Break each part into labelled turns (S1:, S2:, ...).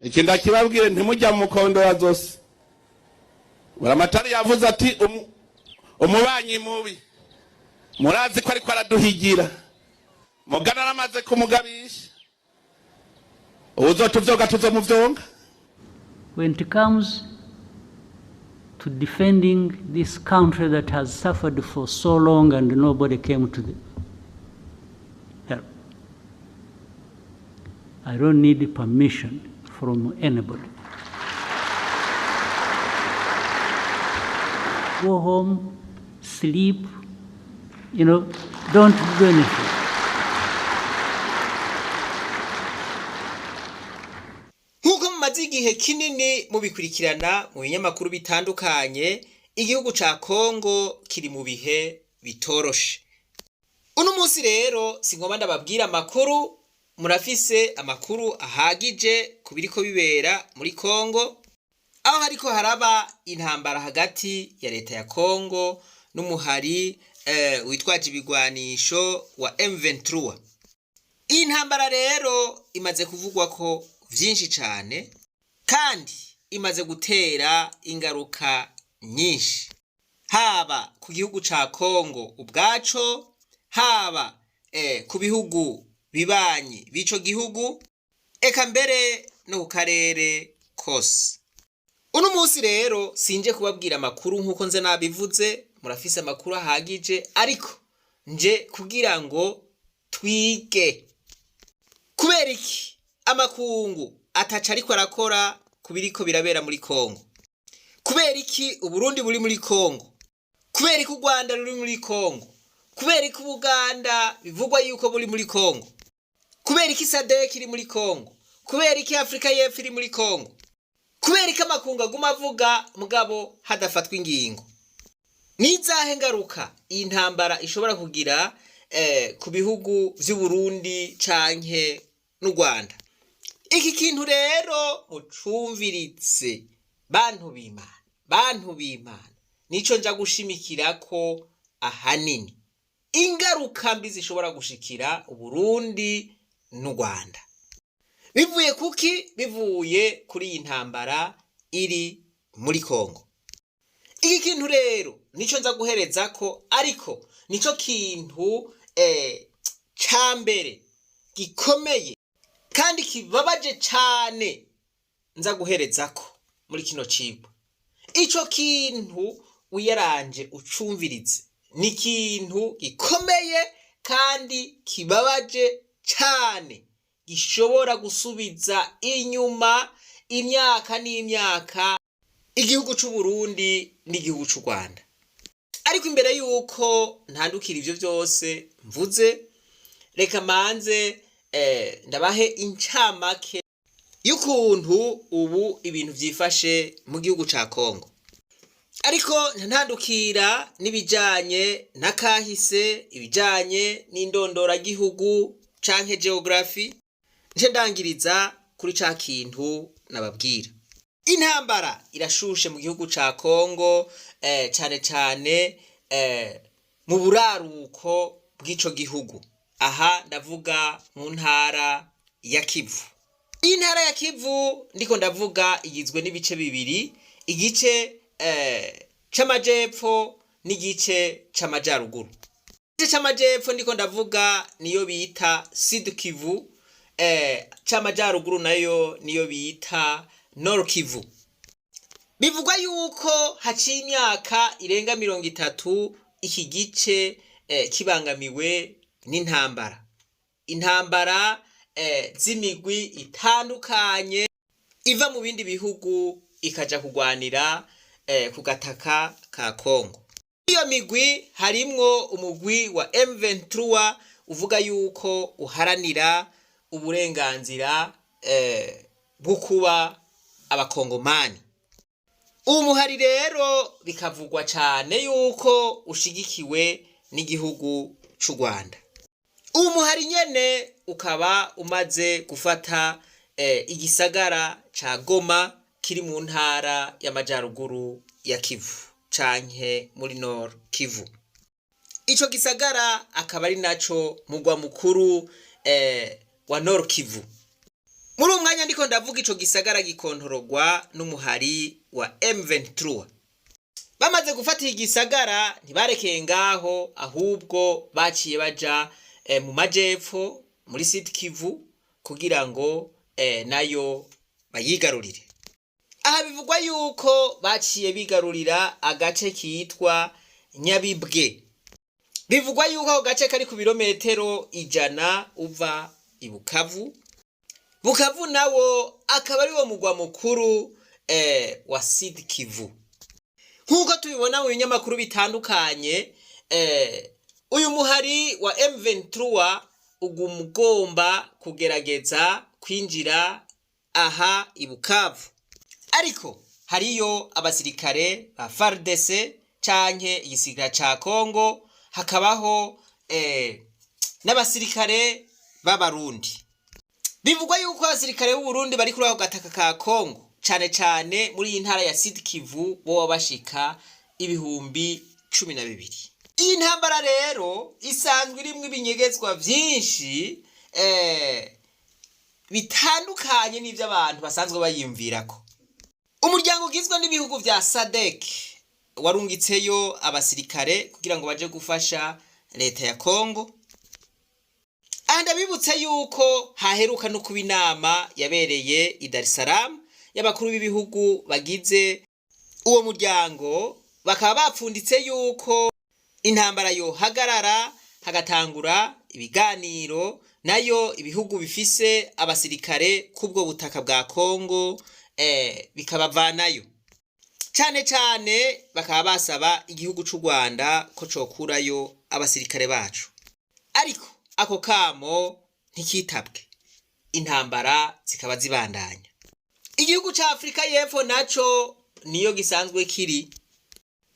S1: iki ndakibabwire ntimujya mu mukondora zose. Buramatari yavuze ati umubanyi mubi murazi ko ariko araduhigira mugana aramaze kumugabisha uzotuvyoga tuzomuvyonga.
S2: When it comes to defending this country that has suffered for so long and nobody came to the help, I don't need permission from anybody. Go home, sleep, don't do anything.
S3: Nk'uko mumaze igihe kinini mubikurikirana mu binyamakuru bitandukanye, igihugu ca Kongo kiri mu bihe bitoroshe. Uno munsi rero singoba ndababwira amakuru, murafise amakuru ahagije kubiriko bibera muri Kongo, aho hariko haraba intambara hagati ya leta ya Kongo n'umuhari witwaje ibigwanisho wa M23. Iyi ntambara rero imaze kuvugwa ko vyinshi cyane kandi imaze gutera ingaruka nyinshi, haba ku gihugu ca Kongo ubwaco, haba ku bihugu bibanyi bico gihugu, eka mbere no ku karere kose. Uno munsi rero sinje kubabwira amakuru nkuko nze nabivuze, murafise amakuru ahagije, ariko nje kugira ngo twige kubera iki amakungu ataca ariko arakora kubiriko birabera muri Kongo, kubera iki Uburundi buri muri Kongo, kubera iki u Rwanda ruri muri Kongo, kubera iki Uganda bivugwa yuko buri muri Kongo, kubera iki SADC iri muri Kongo, kubera iki Afrika y'Epfo iri muri Kongo, kubera iki amakungu aguma avuga mugabo hadafatwa ingingo. Nizahe ngaruka iyi ntambara ishobora kugira ku bihugu vy'u Burundi canke n'u Rwanda? Iki kintu rero mucumviritse bantu b'Imana, nico nja gushimikira ko ahanini ingaruka mbi zishobora gushikira Uburundi n'u Rwanda. Bivuye kuki? Bivuye kuri iyi ntambara iri muri Kongo. Iki kintu rero nico nza guhereza ko, ariko nico kintu cambere gikomeye kandi kibabaje cyane nza guhereza ko muri kino cigwa. Ico kintu uyaranje ucumvirize, ni kintu gikomeye kandi kibabaje cyane, gishobora gusubiza inyuma imyaka n'imyaka igihugu c'u Burundi n'igihugu c'u Rwanda. Ariko imbere yuko ntandukira ivyo byose mvuze, reka manze ndabahe incamake y'ukuntu ubu ibintu vyifashe mu gihugu ca Kongo. Ariko ntandukira n'ibijanye n'akahise, ibijanye n'indondora gihugu canke geography, nje ndangiriza kuri ca kintu nababwira. Intambara irashushe mu gihugu ca Kongo, cane cane mu buraruko bw'ico gihugu. Aha ndavuga mu ntara ya Kivu. Iyi ntara ya Kivu ndiko ndavuga igizwe n'ibice bibiri, igice c'amajepfo n'igice c'amajaruguru. Igice c'amajepfo ndiko ndavuga niyo bita Sud Kivu, c'amajaruguru nayo niyo bita Nord Kivu. Bivugwa yuko haciye imyaka irenga 30 iki gice kibangamiwe n'intambara. Intambara z'imigwi itandukanye iva mu bindi bihugu ikaja kugwanira ku gataka ka Kongo. Iyo migwi harimwo umugwi wa M23 uvuga yuko uharanira uburenganzira bwo kuba abakongomani. Uwo muhari rero bikavugwa cyane yuko ushigikiwe n'igihugu c'u Rwanda. Uwo muhari nyene ukaba umaze gufata igisagara ca Goma kiri mu ntara y'amajaruguru ya Kivu canke muri Nord Kivu. Ico gisagara akaba ari naco mugwa mukuru wa Nord Kivu. muri uwo mwanya ndiko ndavuga ico gisagara gikontorogwa n'umuhari wa M23. Bamaze gufata igisagara ntibarekeye ngaho, ahubwo baciye baja mu majepfo muri Sud Kivu kugira ngo nayo bayigarurire. Aha bivugwa yuko baciye bigarurira agace kitwa Nyabibwe. Bivugwa yuko ako gace kari ku birometero 100 uva i Bukavu. Bukavu nawo akaba ari wo mugwa mukuru wa Sud Kivu. Nkuko tubibona mu binyamakuru bitandukanye, uyu muhari wa M23 ugomba kugerageza kwinjira aha i Bukavu. Ariko hariyo abasirikare ba FARDC canke igisirikare ca Kongo, hakabaho n'abasirikare b'Abarundi. Bivugwa yuko abasirikare b'u Burundi bari kuri ako gataka ka Kongo, cane cane muri iyi ntara ya Sud Kivu, bo bashika 12,000. Iyi ntambara rero isanzwe irimwe ibinyegezwa vyinshi bitandukanye n'ivyo abantu basanzwe bayimvirako. Umuryango ugizwe n'ibihugu vya SADC warungitseyo abasirikare kugira ngo baje gufasha leta ya Kongo. Ndabibutse yuko haheruka no kuba inama yabereye i Dar es Salaam y'abakuru b'ibihugu bagize uwo muryango, bakaba bapfunditse yuko intambara yo hagarara hagatangura ibiganiro, nayo ibihugu bifise abasirikare kubwo butaka bwa Kongo bikabavanayo. Cane bakaba basaba igihugu c'u Rwanda ko cokurayo abasirikare bacu. Ariko ako kamo ntikitabwe, intambara zikaba zibandanya. Igihugu ca Afrika y'Epfo naco niyo gisanzwe kiri,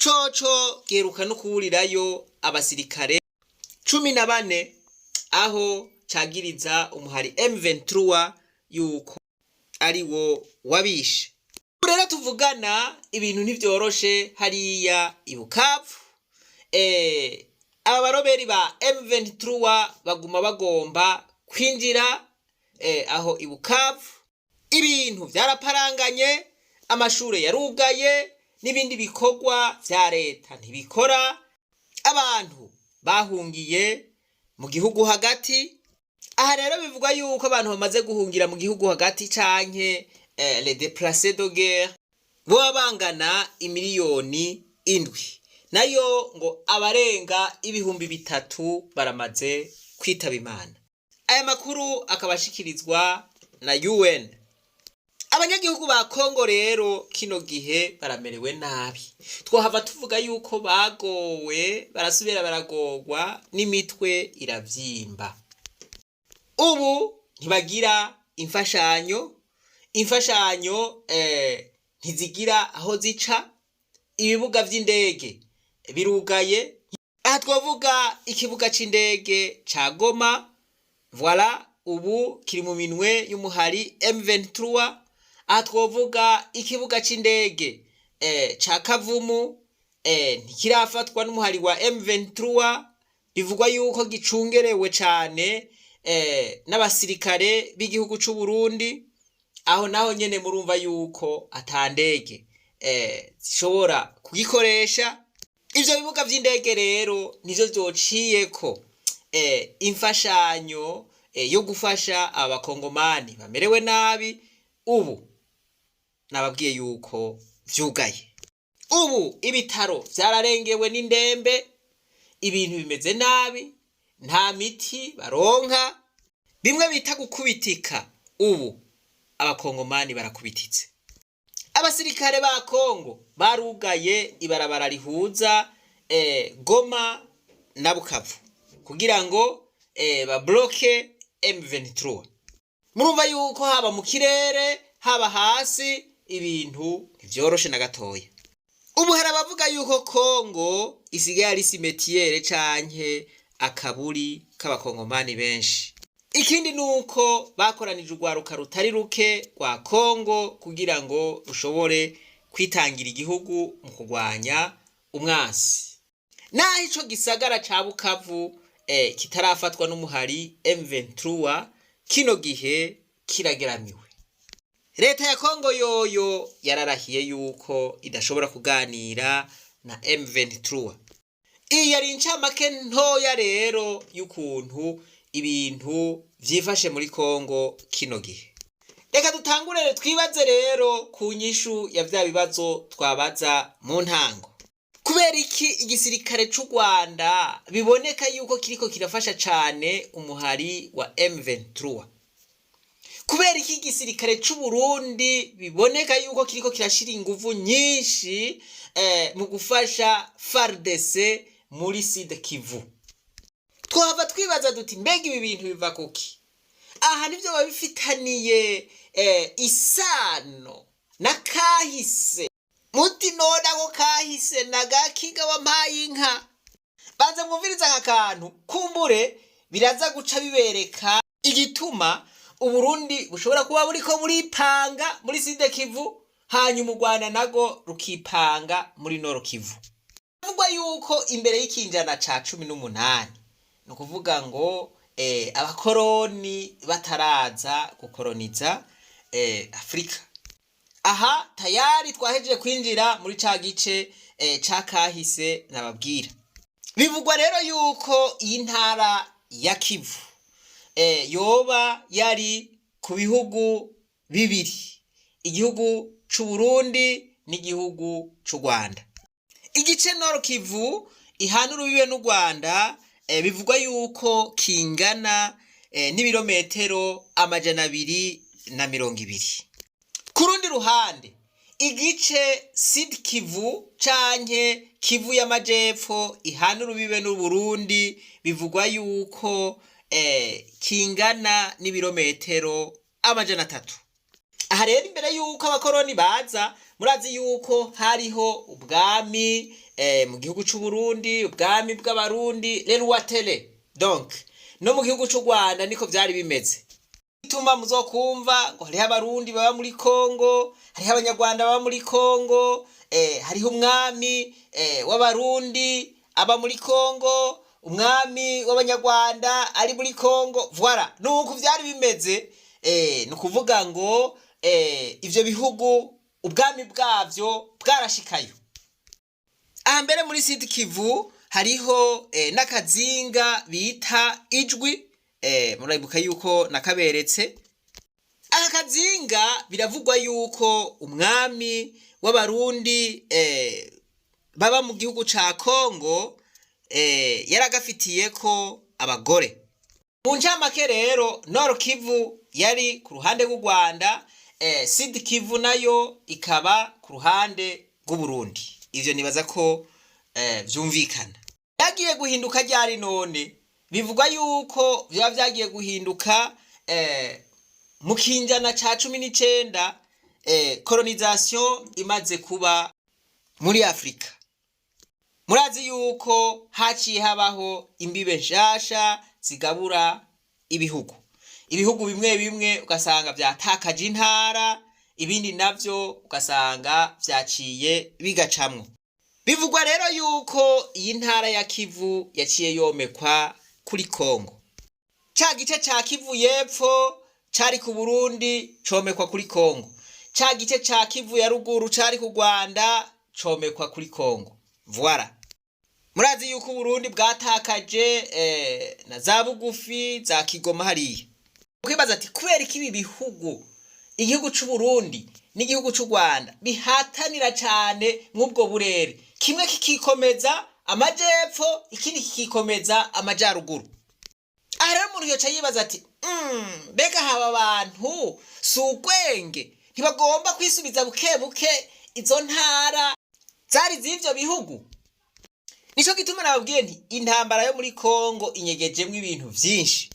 S3: coco geruka no kuburirayo abasirikare 14 aho cagiriza umuhari M23 yuko ari wo wabishe. Rero tuvugana ibintu ntivyoroshe hariya i Bukavu. Aba baroberi ba M23 baguma bagomba kwinjira aho i Bukavu. Ibintu vyaraparanganye, amashure yarugaye, n'ibindi bikorwa vya leta ntibikora. Abantu bahungiye mu gihugu hagati. Aha rero bivugwa yuko abantu bamaze guhungira mu gihugu hagati canke les déplacés de guerre bo bangana 7,000,000, nayo ngo abarenga 3,000 baramaze kwitaba Imana. Aya makuru akabashikirizwa na UN. Abanyagihugu ba Kongo rero kino gihe baramerewe nabi. Twohava tuvuga yuko bagowe, barasubira baragorwa, n'imitwe iravyimba. Ubu ntibagira imfashanyo ntizigira aho zica, ibibuga vy'indege birugaye. Aha twovuga ikibuga c'indege ca Goma, voilà, ubu kiri mu minwe y'umuhari M23. Aha twovuga ikibuga c'indege ca Kavumu ntikirafatwa n'umuhari wa M23, bivugwa yuko gicungerewe cane n'abasirikare b'igihugu c'u Burundi. Aho naho nyene murumva yuko atandege zishobora kugikoresha. Ivyo bibuga vy'indege rero nivyo vyociyeko imfashanyo yo gufasha abakongomani bamerewe nabi. Ubu nababwiye yuko vyugaye. Ubu ibitaro vyararengewe n'indembe, ibintu bimeze nabi, nta miti baronka, bimwe bita gukubitika. Ubu abakongomani barakubititse. Abasirikare ba Kongo barugaye ibarabara rihuza Goma na Bukavu kugira ngo babloke M23. Murumva yuko haba mu kirere haba hasi ibintu ntivyoroshe na gatoya. Ubu harabavuga yuko Kongo isigaye ari cimetière canke akaburi k'abakongomani benshi. Ikindi nuko bakoranije urwaruka rutari ruke rwa Kongo kugira ngo rushobore kwitangira igihugu mu kurwanya umwasi. Naho ico gisagara ca Bukavu kitarafatwa n'umuhari M23, kino gihe kirageramiwe. Leta ya Kongo yoyo yararahiye yuko idashobora kuganira na M23. Iyi yari incamake ntoya rero y'ukuntu ibintu vyifashe muri Kongo kino gihe. Reka dutangure twibaze rero ku nyishu ya vya bibazo twabaza mu ntango. Kubera iki igisirikare c'u Rwanda biboneka yuko kiriko kirafasha cane umuhari wa M23? Kubera iki igisirikare c'u Burundi biboneka yuko kiriko kirashira inguvu nyinshi mu gufasha FARDC muri Sud Kivu? Twahava twibaza duti mbega ibi bintu biva kuki? Aha nivyo babifitaniye isano na kahise. Muti noda ko kahise nagakiga wampaye inka. Banze mwumviriza akantu kumbure biraza guca bibereka igituma Uburundi bushobora kuba buriko buripanga muri Sud Kivu, hanyuma u Rwanda nago rukipanga muri Nord Kivu. Bivugwa yuko imbere y'ikinjana ca 18 no kuvuga ngo abakoroni bataraza gukoroniza Afrika. Aha tayari twahejeje kwinjira muri ca gice ca kahise nababwira. Bivugwa rero yuko iyi ntara ya Kivu yoba yari ku bihugu bibiri, igihugu c'u Burundi n'igihugu c'u Rwanda. Igice Nord Kivu ihana urubibe n'u Rwanda bivugwa yuko kingana n'ibirometero 220. Ku rundi ruhande igice Sud Kivu canke Kivu y'amajepfo ihana urubibe n'u Burundi bivugwa yuko kingana n'ibirometero 300. Aha rero imbere yuko abakoroni baza murazi yuko hariho ubwami mu gihugu c'u Burundi, ubwami bw'abarundi le Rwatele. Donc no mu gihugu c'u Rwanda niko vyari bimeze. Ituma muzokumva ngo hariho abarundi baba muri Kongo, hariho abanyarwanda baba muri Kongo, hariho umwami w'abarundi aba muri Kongo, umwami w'abanyarwanda ari muri Kongo. Voilà, nuko vyari bimeze. No kuvuga ngo ivyo bihugu ubwami bwavyo bwarashikayo. Aha mbere muri Sud Kivu hariho n'akazinga bita Ijwi, murabibuka yuko nakaberetse. Aka kazinga biravugwa yuko umwami w'abarundi baba mu gihugu ca Kongo yaragafitiyeko abagore. Mu ncamake rero Nord Kivu yari ku ruhande rw'u Rwanda, Sud Kivu nayo ikaba ku ruhande rw'u Burundi. Ivyo nibaza ko vyumvikana. Yagiye guhinduka ryari none? Bivugwa yuko vyaba vyagiye guhinduka mu kinjana ca 19 colonisation imaze kuba muri Afrika. Murazi yuko haciye habaho imbibe nshasha zigabura ibihugu. Ibihugu bimwe bimwe ugasanga vyatakaje intara, ibindi navyo ugasanga vyaciye bigacamwo. Bivugwa rero yuko iyi ntara ya Kivu yaciye yomekwa kuri Kongo. Ca gice ca Kivu yepfo cari ku Burundi comekwa kuri Kongo. Ca gice ca Kivu ya ruguru cari ku Rwanda comekwa kuri Kongo. Voilà. Murazi yuko Burundi bwatakaje na za Bugufi za Kigoma hariya. Kwibaza ati kubera iki ibi bihugu igihugu c'u Burundi n'igihugu c'u Rwanda bihatanira cane nk'ubwo burere, kimwe kikikomeza amajepfo ikindi kikikomeza amajaruguru. Aha rero umuntu yoca yibaza ati mbega haba abantu sugwenge ntibagomba kwisubiza buke buke izo ntara zari z'ivyo bihugu? Nico gituma nababwiye nti intambara yo muri Kongo inyegejemwo ibintu vyinshi.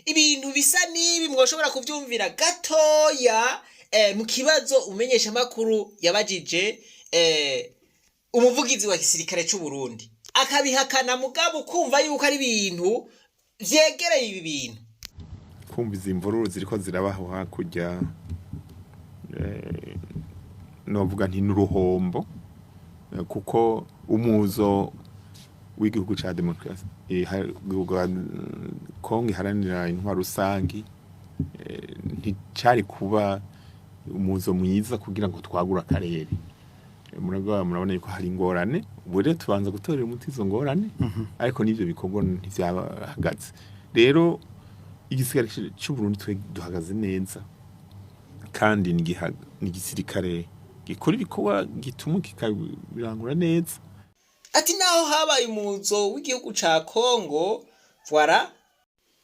S3: Ibintu bisa nibi mwoshobora kuvyumvira gatoya mu kibazo umenyesha makuru yabajije umuvugizi wa gisirikare c'u Burundi, akabihakana mugabo kumva yuko ari ibintu vyegereye ibi bintu.
S4: Kumva izimvururu ziriko zirabaho hakurya novuga nti n'uruhombo, kuko umuzo w'igihugu ca demokrasi Kongo iharanira intwaro rusangi nticari kuba umuzo mwiza kugira ngo twagura akarere. Murabona yuko hari ingorane, ubu rero tubanza gutorera umuti izo ngorane, ariko n'ivyo bikorwa ntivyahagaze. Rero igisirikare cy'u Burundi twe duhagaze neza, kandi ni igisirikare gikora ibikorwa gituma kikabirangura neza.
S3: Ati naho habaye umuzo w'igihugu ca Kongo, voilà.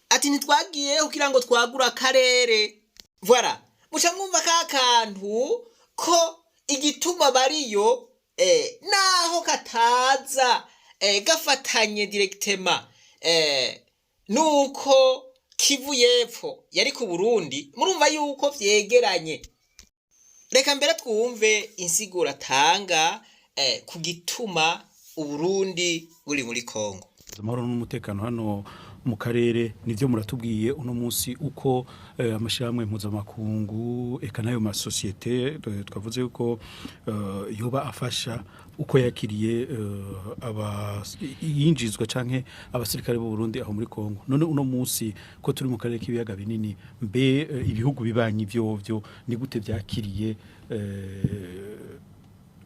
S3: Ati ntitwagiye kugira ngo twagura akarere, voilà. Muca mwumva ka kantu ko igituma bariyo naho kataza gafatanye directement nuko Kivu y'Epfo yari ku Burundi, murumva yuko vyegeranye. Reka mbere twumve insiguro atanga ku gituma Uburundi buri muri Kongo.
S5: Amahoro n'umutekano hano mu karere nivyo muratubwiye uno munsi uko amashyirahamwe mpuzamakungu eka nayo masosiyete twavuze yuko yoba afasha uko yakiriye yinjizwa canke abasirikare b'u Burundi aho muri Kongo. None uno munsi ko turi mu karere k'ibiyaga binini, mbe ibihugu bibanyi vyovyo ni gute vyakiriye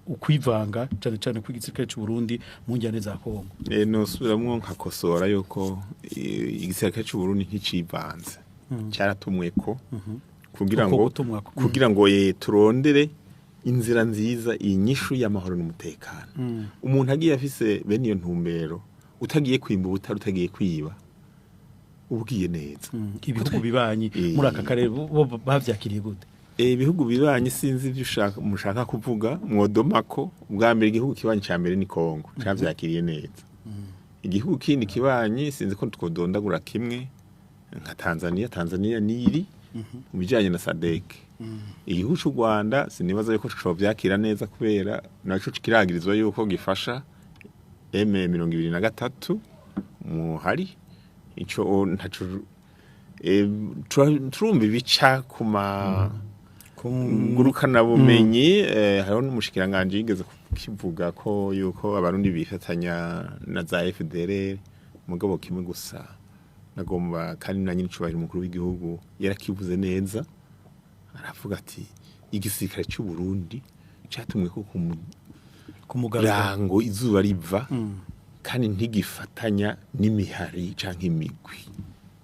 S5: ukwivanga cyane cyane kw'igisirikare cy'u Burundi mu njyane za Kongo?
S4: No subiramwo nkakosora yuko igisirikare cy'u Burundi nk'icivanze cyaratumweko kugira ngo turondere inzira nziza inyishu y'amahoro n'umutekano. Umuntu agiye afise bene iyo ntumbero, utagiye kwimba ubutari, utagiye kwiba, ubwiye neza.
S5: Ibihugu bibanyi muri aka karere bavyakiriye gute?
S4: Ibihugu bibanyi sinzi ivyo mushaka kuvuga, mwodomako ubwa mbere igihugu kibanyi ca mbere ni Kongo cavyakiriye neza. Igihugu kindi kibanyi sinzi ko twodondagura kimwe nka Tanzania niri mu bijanye na SADC. Igihugu cy'u Rwanda sinibaza yuko covyakira neza kubera naco kiragirizwa yuko gifasha M23 muhari ico ntaco turumva ibica kuma ngurukana bumenyi. Hariho n'umushikiranganje yigeze kivuga ko yuko abarundi bifatanya na za FDLR, mugabo kimwe gusa nagomba kandi na nyine cubahira umukuru w'igihugu yarakivuze neza, aravuga ati igisirikare cy'u Burundi cyatumwe ko kumugarango izuba riva, kandi ntigifatanya n'imihari canke imigwi,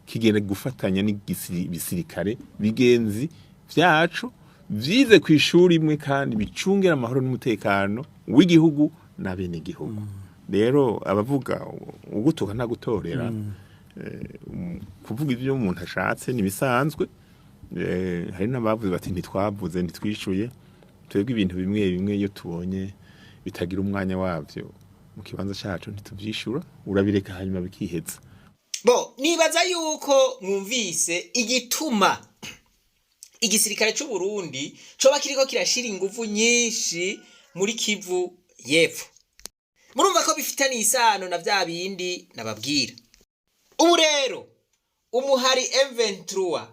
S4: kigenda gufatanya n'ibisirikare bigenzi vyacu vyize ku ishuri imwe kandi bicungera amahoro n'umutekano w'igihugu n'abene gihugu. Rero abavuga ugutuka nta gutorera, kuvuga ivyo umuntu ashatse nibisanzwe. Hari n'abavuze bati ntitwavuze ntitwishuye. Twebwe ibintu bimwe bimwe iyo tubonye bitagira umwanya wavyo mu kibanza cyacu ntituvyishura, urabireka hanyuma bikiheza.
S3: Nibaza yuko mwumvise igituma igisirikare cy'u Burundi coba kiriko kirashira ingufu nyinshi muri Kivu y'Epfo. Murumva ko bifitanye isano na vya bindi nababwira. Ubu rero umuhari M23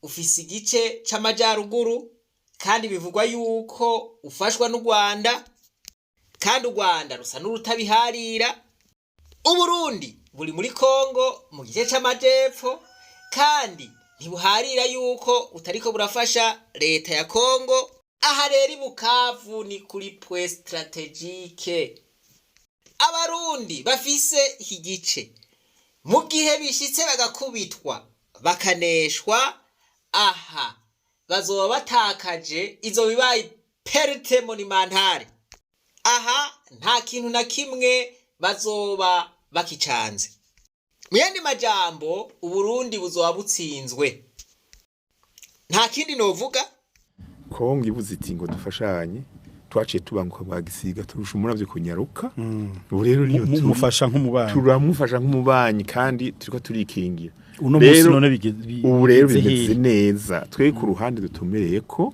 S3: ufise igice c'amajaruguru, kandi bivugwa yuko ufashwa n'u Rwanda, kandi u Rwanda rusa n'urutabiharira. Uburundi buri muri Kongo mu gice c'amajepfo, kandi ntibuharira yuko utariko burafasha leta ya Kongo. Aha rero Bukavu ni kuri point strategique. Abarundi bafise iki gice mu gihe bishitse bagakubitwa bakaneshwa, aha bazoba batakaje izo bibaye perte monumentale. Aha nta kintu na kimwe bazoba bakicanze. Mu yandi majambo Uburundi buzoba butsinzwe. Nta kindi novuga.
S4: Kongo ibuze iti ngo dufashanye, twaciye tubanguka bwa gisiga turusha umuravyo kunyaruka. Ubu rero niyo
S5: tumufasha nk'umubanyi,
S4: turamufasha nk'umubanyi, kandi turiko turikingira.
S5: Uno munsi none
S4: ubu rero bigeze neza. Twe ku ruhande dutumereye ko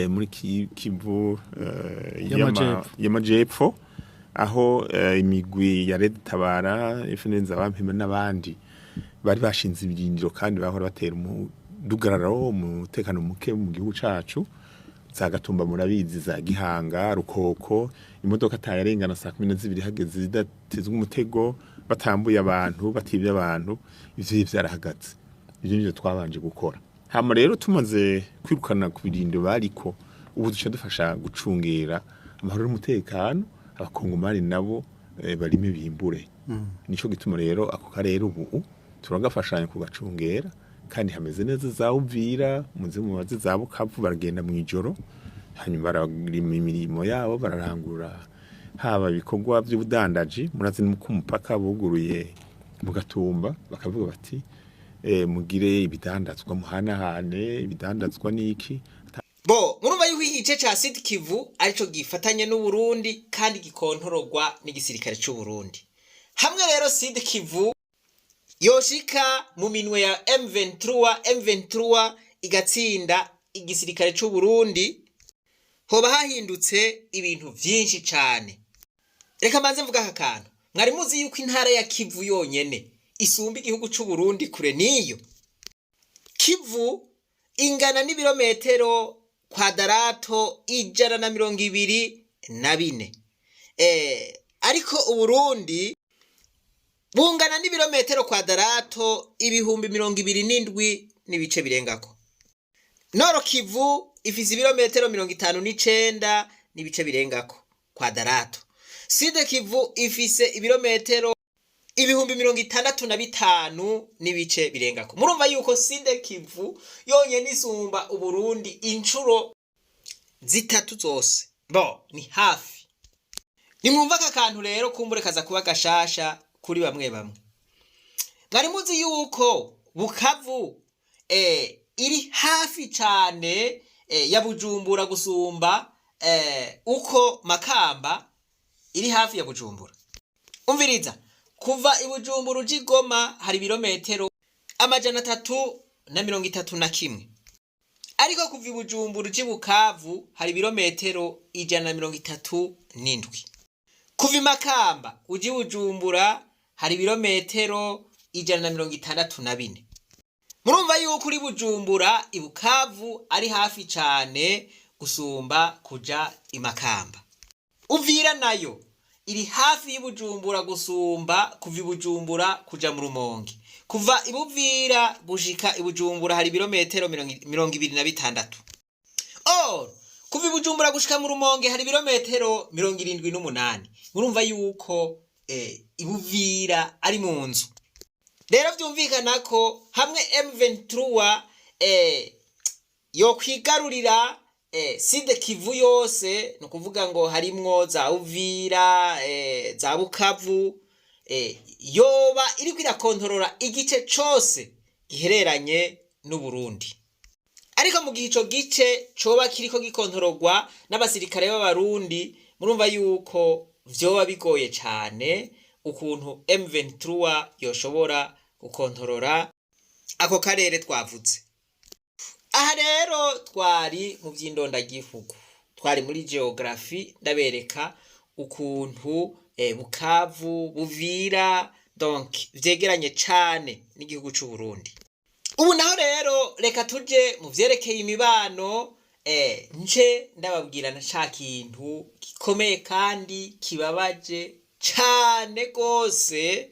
S4: muri Kivu y'amajepfo, aho imigwi ya Red Tabara, FNZ abampema n'abandi bari bashinze ibirindiro, kandi bahora batera umudugararo umutekano muke mu gihugu cacu. Za Gatumba murabizi, za Gihanga, Rukoko, imodoka atayarengana saa 12 hageze zidatezwe umutego, batambuye abantu, batibye abantu, ivyo vyarahagaze. ivyo nivyo twabanje gukora. Hama rero tumaze kwirukana ku birindiro bariko, ubu duca dufasha gucungera amahoro n'umutekano, abakongomani nabo barime bimbure. Nico gituma rero ako karere ubu turagafashanya kugacungera, kandi hameze neza za Uvira, muze mu bazi za Bukavu baragenda mu ijoro, hanyuma bararima imirimo yabo, bararangura haba ibikorwa by'ubudandaji. Murazi nuko umupaka buguruye mu Gatumba, bakavuga bati mugire ibidandazwa muhanahane, ibidandazwa niki.
S3: Bo murumva yuko igice ca Sud Kivu arico gifatanye n'u Burundi kandi gikontororwa n'igisirikare c'u Burundi. Hamwe rero Sud Kivu yoshika mu minwe ya M23 igatsinda igisirikare c'u Burundi, hoba hahindutse ibintu vyinshi cane. Reka manze mvuga aka kantu. Mwari muzi yuko intara ya Kivu yonyene isumba igihugu c'u Burundi kure niyo. Kivu ingana n'ibirometero kwadarato 124. Ariko Uburundi bungana n'ibirometero kwadarato 27,000 n'ibice birengako. Noro Kivu ifise ibirometero 59 n'ibice birengako kwadarato. Sud Kivu ifise ibirometero 65,000 n'ibice birengako. Murumva yuko Sud Kivu yonyene isumba Uburundi incuro zitatu zose. Bo ni hafi. Nimwumva aka kantu rero kumbure kaza kuba gashasha kuri bamwe bamwe. Mwari muzi yuko Bukavu iri hafi cyane ya Bujumbura gusumba uko Makamba iri hafi ya Bujumbura. Umviriza, kuva i Bujumbura uja i Goma hari ibirometero 331. Ariko kuva i Bujumbura uja i Bukavu hari ibirometero 137. Kuva i Makamba uja i Bujumbura hari ibirometero 164. Murumva yuko uri Bujumbura i Bukavu ari hafi cyane gusumba kuja i Makamba. Uvira nayo iri hafi y'Ibujumbura gusumba kuva Ibujumbura kuja mu Rumonge. Kuva Ibuvira gushika Ibujumbura hari ibirometero 26. Kuva Ibujumbura gushika mu Rumonge hari ibirometero 78. Murumva yuko Ibuvira ari mu nzu. Rero byumvikana ko hamwe M23 yo kwigarurira Sud Kivu yose, no kuvuga ngo harimwo za Uvira, za Bukavu, yoba iri kwirakontorora igice cose gihereranye n'u Burundi. Ariko mu gihe ico gice coba kiriko gikontororwa n'abasirikare b'Abarundi, murumva yuko vyoba bigoye cyane ukuntu M23 yoshobora gukontorora ako karere twavuze. Aha rero twari mu by'indondagihugu, twari muri geography, ndabereka ukuntu Bukavu, Buvira, donc vyegeranye cyane n'igihugu c'u Burundi. Ubu naho rero reka tuje mu vyerekeye imibano, nje ndababwira na ca kintu gikomeye kandi kibabaje cyane gose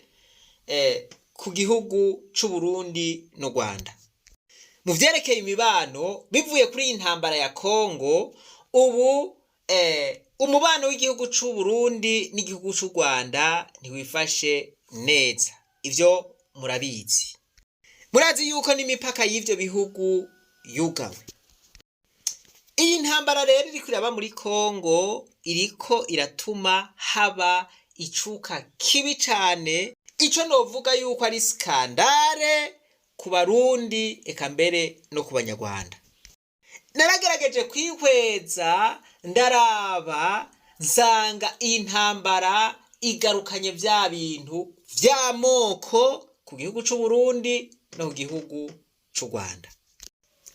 S3: ku gihugu c'u Burundi no Rwanda. Mu vyerekeye imibano bivuye kuri intambara ya Kongo, ubu umubano w'igihugu c'u Burundi n'igihugu c'u Rwanda ntiwifashe neza. Ivyo murabizi. Murazi yuko n'imipaka y'ivyo bihugu yugawe. Iyi ntambara rero iri kuraba muri Kongo iriko iratuma haba icuka kibi cyane. Ico novuga yuko ari skandale ku Barundi eka mbere no ku Banyarwanda. Naragerageje kwihweza ndaraba nsanga intambara igarukanye vya bintu vy'amoko ku gihugu c'u Burundi no ku gihugu c'u Rwanda.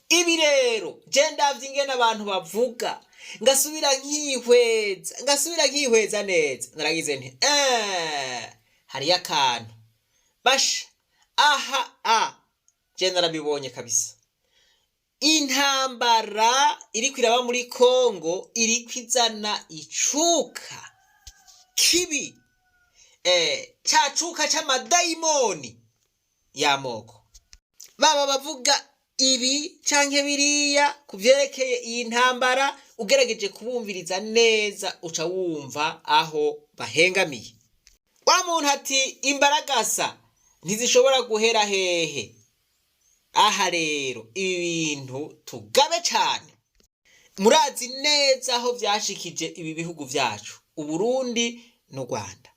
S3: Ibi rero je ndavye ingene abantu bavuga, ngasubira nkihweza neza, naragize nti hari akantu basha je narabibonye kabisa. Intambara iri kwiraba muri Kongo iri kwizana icuka kibi, cacuka c'amadayimoni y'amoko. baba bavuga ibi canke biriya kuvyerekeye iyi ntambara, ugerageje kubumviriza neza uca wumva aho bahengamiye. Wa muntu ati imbaragasa ntizishobora guhera hehe. Aha rero ibi bintu tugabe cane. Murazi neza aho vyashikije ibi bihugu vyacu, Uburundi no Rwanda.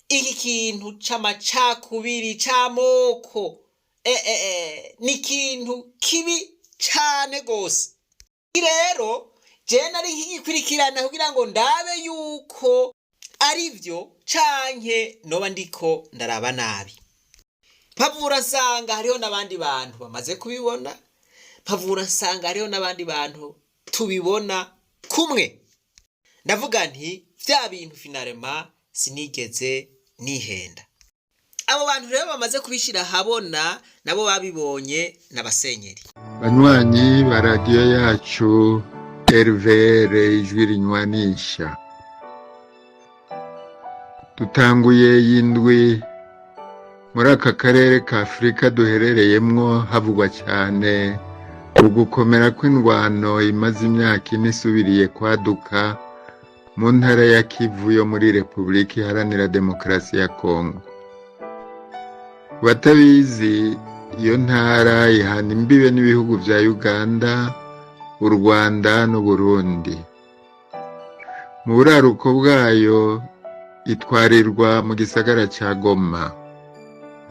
S3: Iki kintu c'amacakubiri c'amoko ni ikintu kibi cane gose. Rero je nari nkikurikirana kugira ngo ndabe yuko arivyo canke noba ndiko ndaraba nabi. Pavura nsanga hariho n'abandi bantu bamaze kubibona, pavura nsanga hariho n'abandi bantu tubibona kumwe. Ndavuga nti vya bintu finalema sinigeze nihenda. Abo bantu rero bamaze kubishira habona nabo babibonye n'abasenyeri.
S6: Banywanyi ba radio yacu RVR ijwi rinywanisha, dutanguye yindwi muri aka karere ka Afrika duherereyemwo havugwa cyane ugukomera kw'indwano imaze imyaka ine isubiriye kwaduka mu ntara ya Kivu yo muri Repubulika Iharanira Demokarasi ya Kongo. Batabizi, iyo ntara ihana imbibe n'ibihugu vya Uganda, u Rwanda no Burundi. Mu buraruko bwayo itwarirwa mu gisagara ca Goma,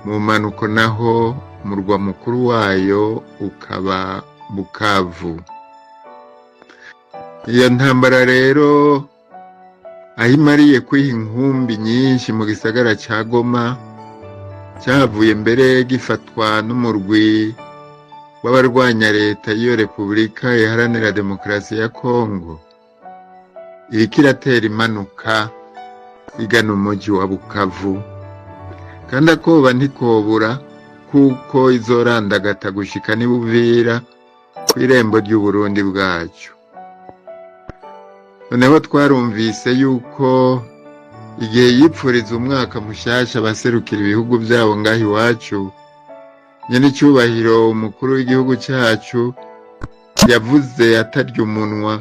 S6: mu manuko naho umurwa mukuru wayo ukaba Bukavu. Iyo ntambara rero aho imariye kwiha inkumbi nyinshi mu gisagara ca Goma, cyavuye mbere gifatwa n'umurwi w'abarwanya leta y'iyo Repubulika Iharanira Demokarasi ya Kongo, iriko iratera imanuka igana umuji wa Bukavu, kandi akoba ntikobura kuko izorandagata gushika ni Buvira kw'irembo ry'Uburundi bwacu. Noneho twarumvise yuko igihe yipfuriza umwaka mushasha abaserukira ibihugu byabo ngaho iwacu, nyene icyubahiro umukuru w'igihugu cyacu yavuze atarya umunwa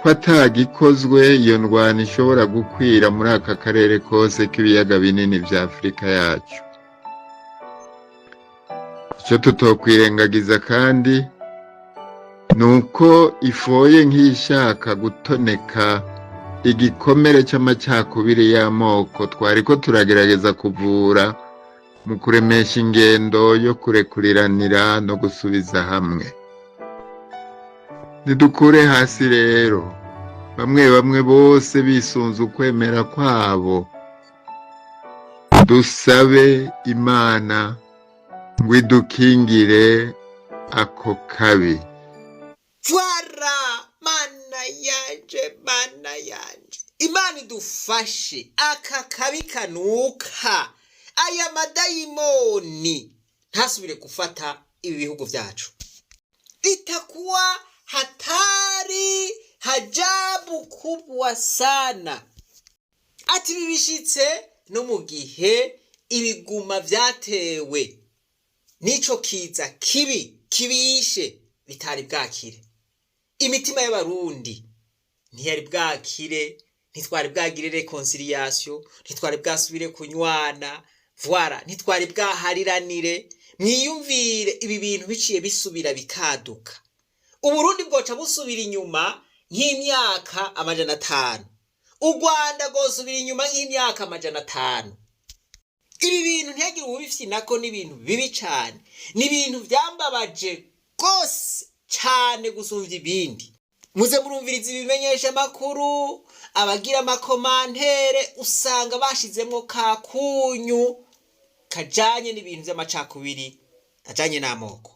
S6: ko atagikozwe iyo ndwano ishobora gukwira muri aka karere kose k'ibiyaga binini vya Afrika yacu. Icyo tutokwirengagiza kandi nuko ifoye nk'ishaka gutoneka igikomere c'amacakubiri y'amoko twariko turagerageza kuvura mu kuremesha ingendo yo kurekuriranira no gusubiza hamwe. Nidukure hasi rero, bamwe bose bisunze ukwemera kwabo, dusabe Imana ngo idukingire ako kabi.
S3: Twara mana yanje, Imana idufashe aka kabi kanuka, aya madayimoni ntasubire gufata ibi bihugu vyacu. Itakuwa hatari hajabu kubwa sana. Ati bibishitse no mu gihe ibiguma vyatewe nico kiza kibi kibishe bitari bwakire. Imitima y'abarundi ntiyari bwakire, ntitwari bwagire reconciliation, ntitwari bwasubire kunywana, voilà, ntitwari bwahariranire. Mwiyumvire ibi bintu biciye bisubira bikaduka, Uburundi bwoca busubira inyuma nk'imyaka 500, u Rwanda gosubira inyuma nk'imyaka 500. Ibi bintu ntihagire ubifyinako n'ibintu bibi cyane, n'ibintu byambabaje gose cyane gusumvya ibindi. Muze murumviriza ibimenyesha makuru, abagira amakomantere usanga bashizemwo kakunyu kajanye n'ibintu by'amacakubiri ajanye n'amoko.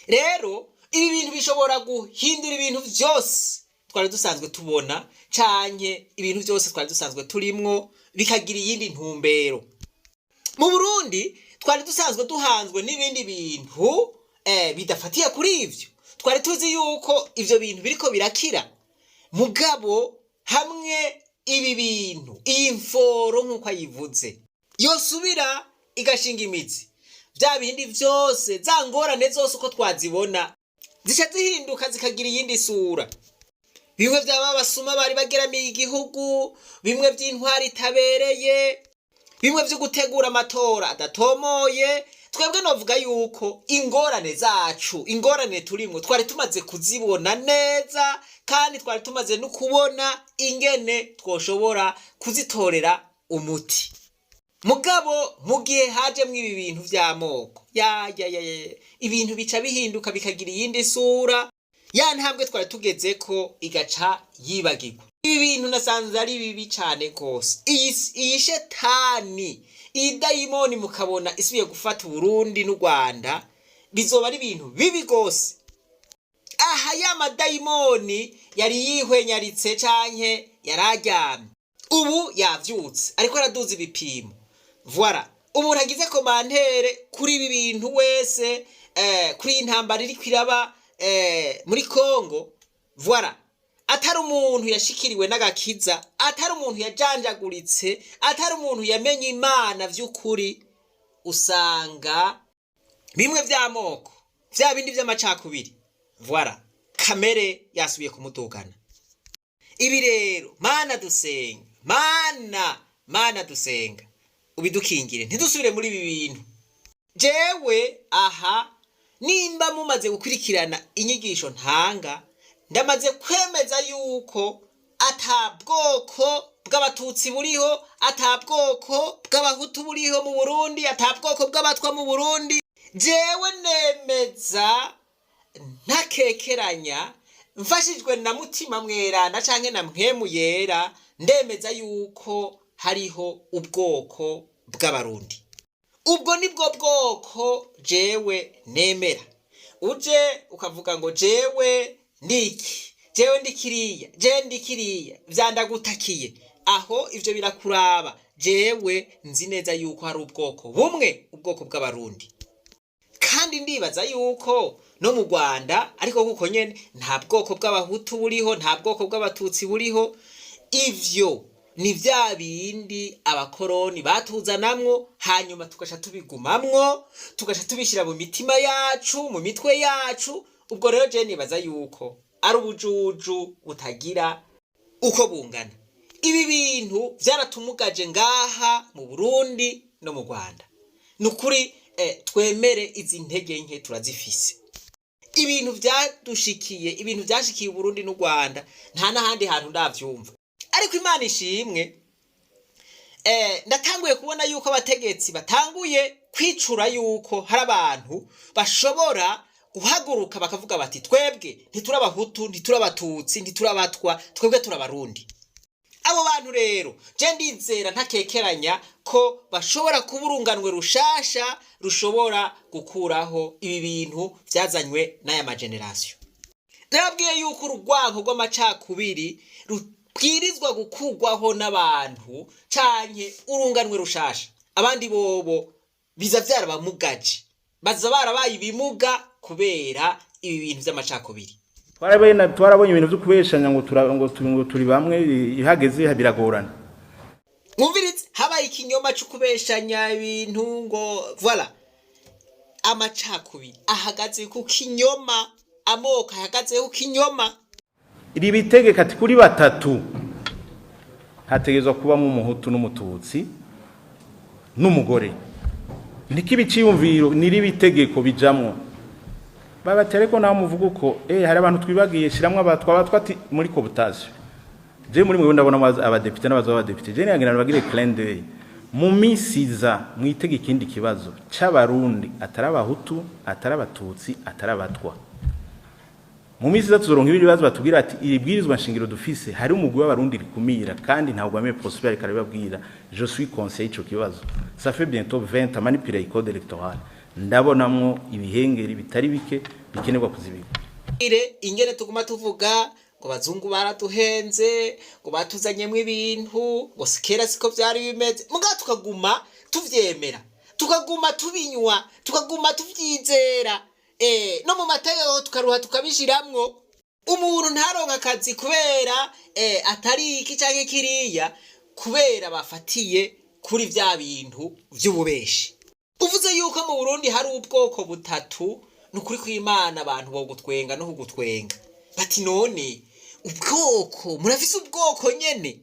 S3: Rero ibi bintu bishobora guhindura ibintu byose twari dusanzwe tubona, canke ibintu byose twari dusanzwe turimwo bikagira iyindi ntumbero. Mu Burundi twari dusanzwe duhanzwe n'ibindi bintu bidafatiye kuri ivyo. Twari tuzi yuko ivyo bintu biriko birakira, mugabo hamwe ibi bintu iyi mforo nk'uko ayivuze yosubira igashinga imizi, bya bindi byose za ngorane zose uko twazibona zica zihinduka zikagira iyindi sura. Bimwe byaba basuma bari bageramiye igihugu, bimwe by'intwari itabereye, bimwe byo gutegura amatora adatomoye. Twebwe novuga yuko ingorane zacu, ingorane turimo twari tumaze kuzibona neza, kandi twari tumaze no kubona ingene twoshobora kuzitorera umuti. Mugabo mu gihe hajemwe ibi bintu by'amoko ibintu bica bihinduka bikagira iyindi sura, ya ntambwe twari tugeze ko igaca yibagirwa. Ibi bintu nasanze ari bibi cyane rwose. Iyi shetani, iyi dayimoni mukabona isubiye gufata Burundi n'u Rwanda, bizoba ari ibintu bibi rwose. Aha ya madayimoni yari yihwenyaritse canke yararyamye, ubu yavyutse ariko araduza ibipimo. Voilà, umuntu agize komantere kuri ibi bintu wese, kuri intambara iri kwiraba muri Kongo. Voilà, atari umuntu yashikiriwe n'agakiza, atari umuntu yajanjaguritse, atari umuntu yamenye Imana vy'ukuri, usanga bimwe vy'amoko, vya bindi vy'amacakubiri. Voilà, kamere yasubiye kumudugana. Ibi rero Mana dusenga, Mana dusenga, ubidukingire ntidusubire muri ibi bintu. Jewe aha nimba mumaze gukurikirana inyigisho ntanga, ndamaze kwemeza yuko atabwoko bw'abatutsi buriho, atabwoko bw'abahutu buriho mu Burundi, atabwoko bw'abatwa mu Burundi. Jewe nemeza ntakekeranya, mfashijwe na mutima mwerana canke na mpwemu yera, ndemeza yuko hariho ubwoko bw'abarundi. Ubwo nibwo bwoko jewe nemera. Uje ukavuga ngo jewe ndiki, jewe ndikiriya, jewe ndikiriya, vyandagutakiye, aho ivyo birakuraba. Jewe nzi neza yuko hari ubwoko bumwe, ubwoko bw'abarundi. Kandi ndibaza yuko no mu Rwanda ariko kuko nyene nta bwoko bw'abahutu buriho, nta bwoko bw'abatutsi buriho. Ivyo ni vya bindi abakoroni batuzanamwo, hanyuma tugasha tubigumamwo, tugasha tubishira mu mitima yacu, mu mitwe yacu. Ubwo rero je nibaza yuko ari ubujuju butagira uko bungana. Ibi bintu vyaratumugaje ngaha mu Burundi no mu Rwanda. Nukuri twemere izi ntege nke turazifise. Ibintu vyadushikiye, ibintu vyashikiye u Burundi n'u Rwanda nta nahandi hantu ndavyumva. Ariko Imana ishimwe, ndatanguye kubona yuko abategetsi batanguye kwicura yuko hari abantu bashobora guhaguruka bakavuga bati twebwe ntiturabahutu, ntiturabatutsi, ntiturabatwa, twebwe turabarundi. Abo bantu rero je ndizera ntakekeranya ko bashobora kuburunganwe rushasha rushobora gukuraho ibi bintu vyazanywe n'aya mageneration. Nabwiye yuko urugwanko rw'amacakubiri rubwirizwa gukurwaho n'abantu canke urunganwe rushasha. Abandi bobo biza vyarabamugaje, baza barabaye ibimuga kubera ibi bintu vy'amacakubiri.
S5: Twarabonye ibintu byo kubeshanya ngo turi bamwe, ihageze biragorana.
S3: Mwumviritse habaye ikinyoma cyo kubeshanya ibintu ngo voilà, amacakubiri ahagaze ku kinyoma, amoko ahagaze ku kinyoma.
S5: Iri bitegeka ati kuri batatu hategezwa kubamo umuhutu n'umututsi n'umugore. Nikibi ciyumviro niri bitegeko bijamwo. Babatereko naho muvuga uko hari abantu twibagiye shiramwe abatwa ati muri cooptation. Je muri mwe ndabona abadepite n'abazo abadepite. Je nyangira bagire clin d'œil. Mu misiza mwitege ikindi kibazo c'abarundi atarabahutu, atarabatutsi, atarabatwa. Mu misiza tuzoronka ibindi bibazo batubwira ati ibwirizwa nshingiro dufise hari umugwi w'abarundi rikumira, kandi ntabwo bame Prosper karababwira je suis conseiller ico kibazo. Ça fait bientôt 20 ans manipuler code électoral. Ndabonamwo ibihengeri bitari bike bikenerwa kuzibika.
S3: Ingene tuguma tuvuga ngo bazungu baratuhenze, ngo batuzanyemwe ibintu, ngo sikera siko vyari bimeze. Muga tukaguma tuvyemera, tukaguma tubinywa, tukaguma tuvyizera. No mu mategeko tukaruha tukabishiramwo. Umuntu ntaronka akazi kubera atari iki canke kiriya, kubera bafatiye kuri vya bintu vy'ububeshi. uvuze yuko mu Burundi hari ubwoko butatu nukuri kw'Imana abantu bo gutwenga no kugutwenga bati none ubwoko murafise ubwoko nyene.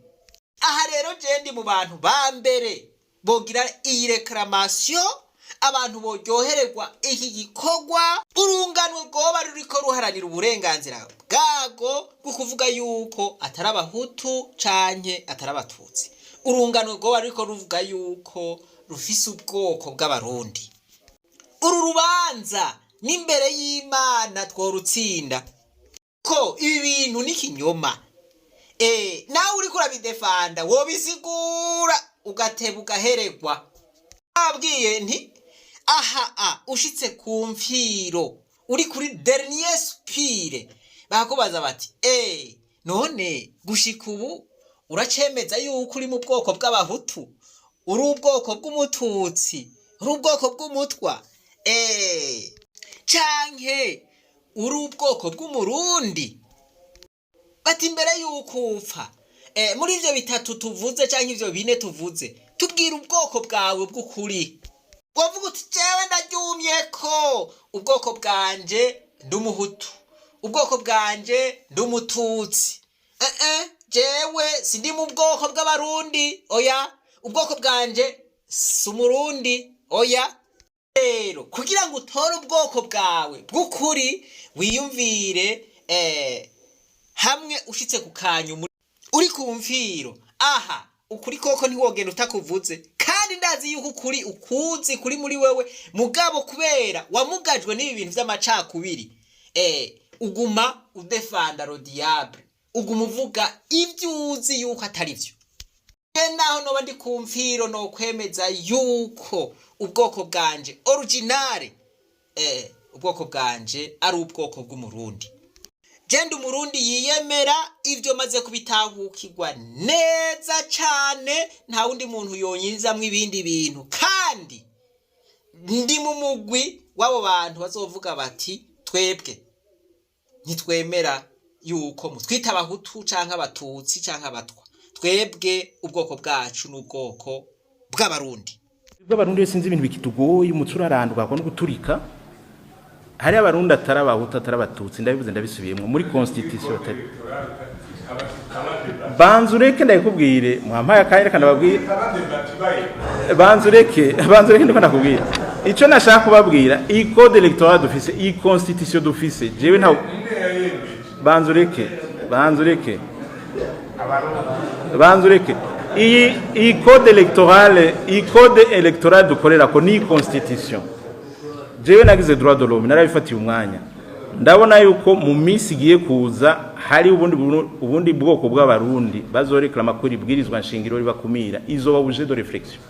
S3: Aha rero je ndi mu bantu ba mbere bogira iyi reclamation, abantu boryohererwa iki gikorwa, urunganwe rwoba ruriko ruharanira uburenganzira bwago bwo kuvuga yuko atari abahutu canke atari abatutsi, urunganwe rwoba ruriko ruvuga yuko rufise ubwoko bw'abarundi. Uru rubanza n'imbere y'Imana tworutsinda ko ibi bintu ni kinyoma. Nawe uriko urabidefanda wobisigura ugateba ugaheregwa. Abwiye nti aha ushitse ku mfiro uri kuri dernier spire bakubaza bati none gushika ubu uracemeza yuko uri mu bwoko bw'abahutu, uri ubwoko bw'umututsi, uri ubwoko bw'umutwa canke uri ubwoko bw'umurundi? Bati imbere yuko upfa muri ivyo bitatu tuvuze canke ivyo bine tuvuze tubwira ubwoko bwawe bw'ukuri. Wavuga uti jewe ndaryumye ko ubwoko bwanje ndumuhutu, ubwoko bwanje ndumututsi. Jewe sindi mu bwoko bw'abarundi, oya, ubwoko bwanje si umurundi, oya. Rero kugira ngo utore ubwoko bwawe bw'ukuri wiyumvire hamwe ushitse ku kanyu uri ku mfiro, aha ukuri koko ntiwogenda utakuvuze, kandi ndazi yuko ukuri ukuzi kuri muri wewe, mugabo kubera wamugajwe n'ibi bintu vy'amacakubiri uguma udefanda le diable, uguma uvuga ivyo uzi yuko atari vyo. Naho noba ndi ku mfiro no kwemeza yuko ubwoko bwanje originale ubwoko bwanje ari ubwoko bw'umurundi. Jenda umurundi yiyemera ivyo maze kubitahukirwa neza cane, nta wundi muntu yonyizamwe ibindi bintu, kandi ndi mu mugwi w'abo bantu bazovuga bati twebwe ntitwemera yuko mutwita abahutu canke abatutsi canke abatwa, twebwe ubwoko bwacu n'ubwoko bw'abarundi.
S7: Bw'abarundi sinzi ibintu bikitugoye umutsi uraranduka ko no guturika. Hari abarundi atari abahutu atari abatutsi, ndabivuze ndabisubiyemwo muri constitution atari. Banzureke ndakubwire mwampaye akanya kandi babwire. Banzureke ndiko ndakubwira. Ico nashaka kubabwira iyi code electoral dufise, iyi constitution dufise, jewe nta Banzureke iyi code electoral dukorera ko ni constitution. Jewe nagize droit de l'homme narabifatiye umwanya, ndabona yuko mu minsi igiye kuza hari ubundi bwoko bw'abarundi bazoreklama kuri bwirizwa nshingiro ribakumira, izoba objet de réflexion.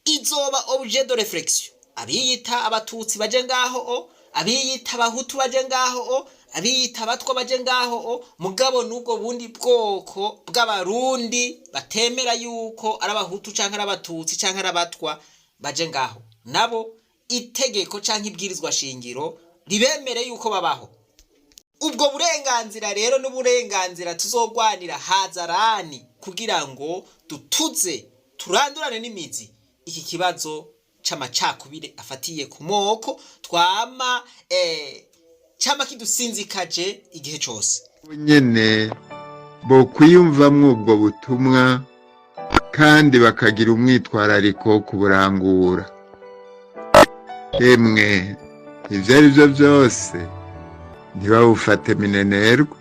S3: Izoba objet de réflexion. Abiyita abatutsi baje ngaho, abiyita abahutu baje ngaho, abiyita abatwa baje ngaho, mugabo nubwo bundi bwoko bw'abarundi batemera yuko ari abahutu canke ari abatutsi canke ari abatwa baje ngaho, nabo itegeko canke ibwirizwa shingiro ribemere yuko babaho. Ubwo burenganzira rero n'uburenganzira tuzogwanira hazarani kugira ngo dutuze turandurane n'imizi iki kibazo c'amacakubire afatiye ku moko twama chama kidusinzikaje igihe cyose.
S6: Nyene bo kwiyumvamwo ubwo butumwa kandi bakagira umwitwarariko kuburangura. Emwe ivyo ari byo byose ntibawufate minenerwa,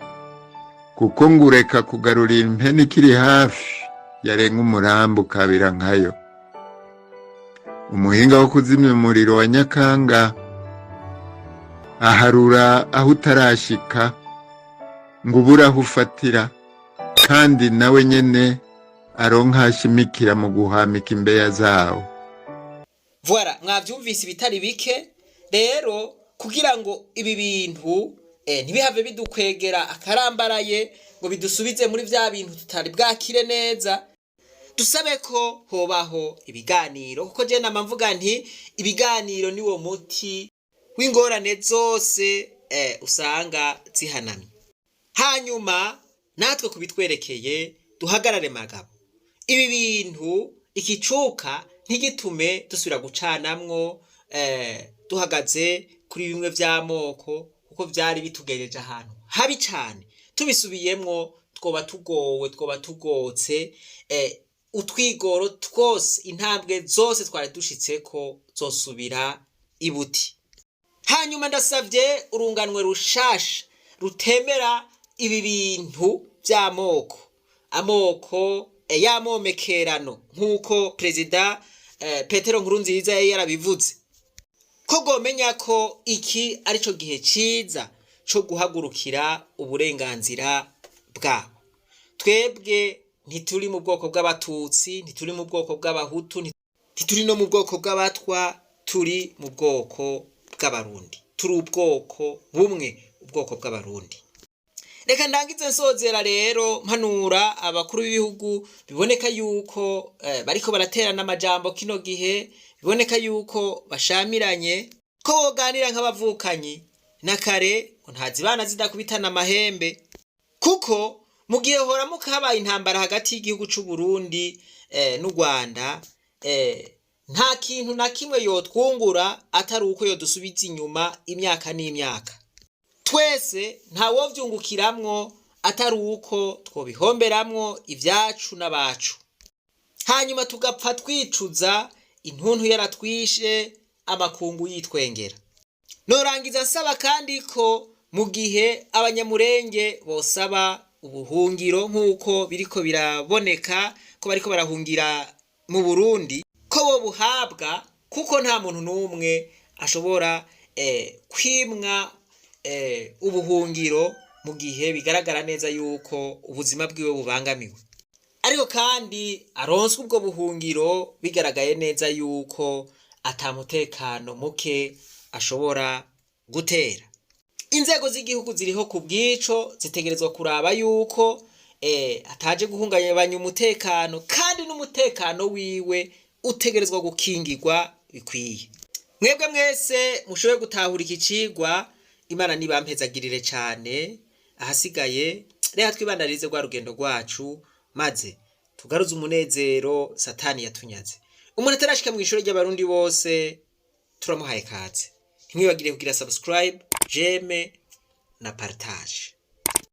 S6: kuko ngureka kugarura impene ikiri hafi yarenga umurambo ukabira nkayo. Umuhinga wo kuzimya umuriro wa Nyakanga aharura aho utarashika ngo ubura aho ufatira, kandi nawe nyene aronka hashimikira mu guhamika imbeya zawo.
S3: Voilà, mwavyumvise ibitari bike rero kugira ngo ibi bintu ntibihave bidukwegera akarambaraye ngo bidusubize muri vya bintu tutari bwakire neza, dusabe ko hobaho ibiganiro, kuko je namvuga nti ibiganiro niwo muti w'ingorane zose usanga zihanamye. Hanyuma natwe kubitwerekeye duhagarare magabo, ibi bintu ikicuka ntigitume dusubira gucanamwo duhagaze kuri bimwe vy'amoko kuko vyari bitugejeje ahantu habi cane. Tubisubiyemwo twoba tugowe, twoba tugotse, utwigoro twose, intambwe zose twari dushitseko zosubira ibuti. Hanyuma ndasavye urunganwe rushasha rutemera ibi bintu vy'amoko, amoko y'amomekerano nk'uko Perezida Petero Nkurunziza yari yarabivuze, ko gomenya ko iki arico gihe ciza co guhagurukira uburenganzira bwabo. Twebwe ntituri mu bwoko bw'abatutsi, ntituri mu bwoko bw'abahutu, ntituri no mu bwoko bw'abatwa, turi mu bwoko bw'abarundi. Turi ubwoko bumwe, ubwoko bw'abarundi. Reka ndangize nsozera rero mpanura abakuru b'ibihugu biboneka yuko bariko baraterana amajambo kino gihe, biboneka yuko bashamiranye, ko boganira nk'abavukanyi na kare ntazibana zidakubitana amahembe, kuko mu gihe hora mukabaye intambara hagati y'igihugu c'u Burundi n'u Rwanda, nta kintu na kimwe yotwungura atari uko yodusubiza inyuma imyaka n'imyaka. Twese ntawovyungukiramwo atari uko twobihomberamwo ivyacu n'abacu, hanyuma tugapfa twicuza, intuntu yaratwishe, amakungu yitwengera. Norangiza nsaba kandi ko mu gihe abanyamurenge bosaba ubuhungiro nk'uko biriko biraboneka ko bariko barahungira mu Burundi, ko bo buhabwa, kuko nta muntu n'umwe ashobora kwimwa ubuhungiro mu gihe bigaragara neza yuko ubuzima bwiwe bubangamiwe, ariko kandi aronswe ubwo buhungiro bigaragaye neza yuko atamutekano muke ashobora gutera. Inzego z'igihugu ziriho ku bwico zitegerezwa kuraba yuko ataje guhungabanya umutekano, kandi n'umutekano wiwe utegerezwa gukingirwa bikwiye. Mwebwe mwese mushoboye gutahura iki cigwa, Imana nibampezagirire cane. Ahasigaye reka twibandarize rwa rugendo rwacu, maze tugaruze umunezero Satani yatunyaze. Umuntu atarashika mu ishuri ry'abarundi bose turamuhaye kaze. Ntimwibagire kugira subscribe, j'aime na partage.